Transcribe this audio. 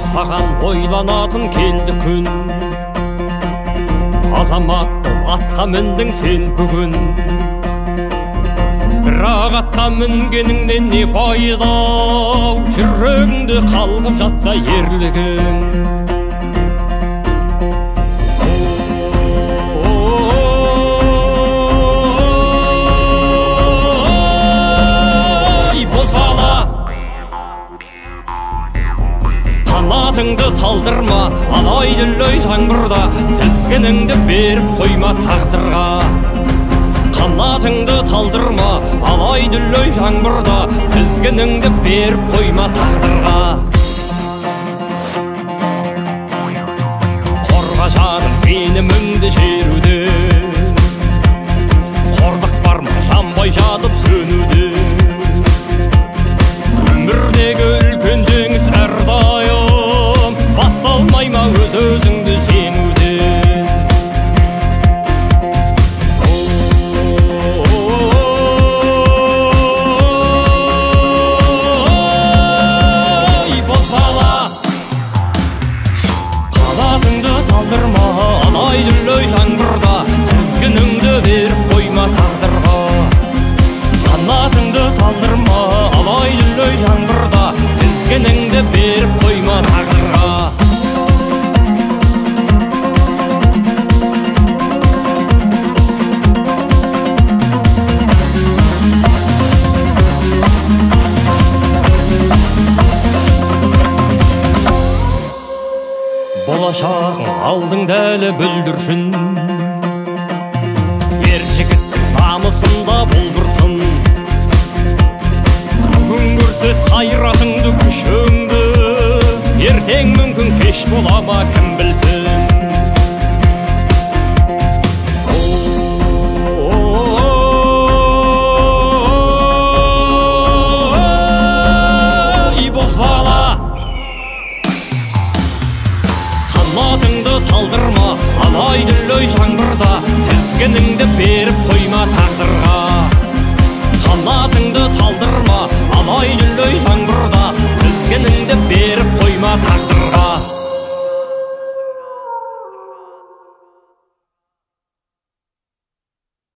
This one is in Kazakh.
Саған ойланатын келді күн, азамат атқа міндің сен бүгін. Бірақ атқа мінгеніңнен не пайда, жүрегіңде қалғып жатса ерлігің. Қанатыңды талдырма, алай-дүлей жаңбырда, тізгініңді беріп қойма тағдырға. Қанатыңды талдырма, алай-дүлей жаңбырда, тізгініңді беріп қойма тағдырға. Қорға жаным сеніміңді жеруде, қордық бар ма жанбай жатып сөнуде. Өмірдегі үлкен жеңіс әрдайым басталмай ма өз-өзіңді жеңуде. Ой, бозбала, қанатыңды талдырма, алай-дүлей жаңбырда, тізгініңді беріп қойма тағдырға. Қанатыңды талдырма, алай-дүлей жаңбырда, тізгініңді беріп қойма тағдырға. Болашағың алдыңда әлі бүлдіршін, ер жігіттің намысында бұлбырсын. Бүгін көрсет қайратыңды, күшіңді, ертең мүмкін кеш бола ма кім білсін.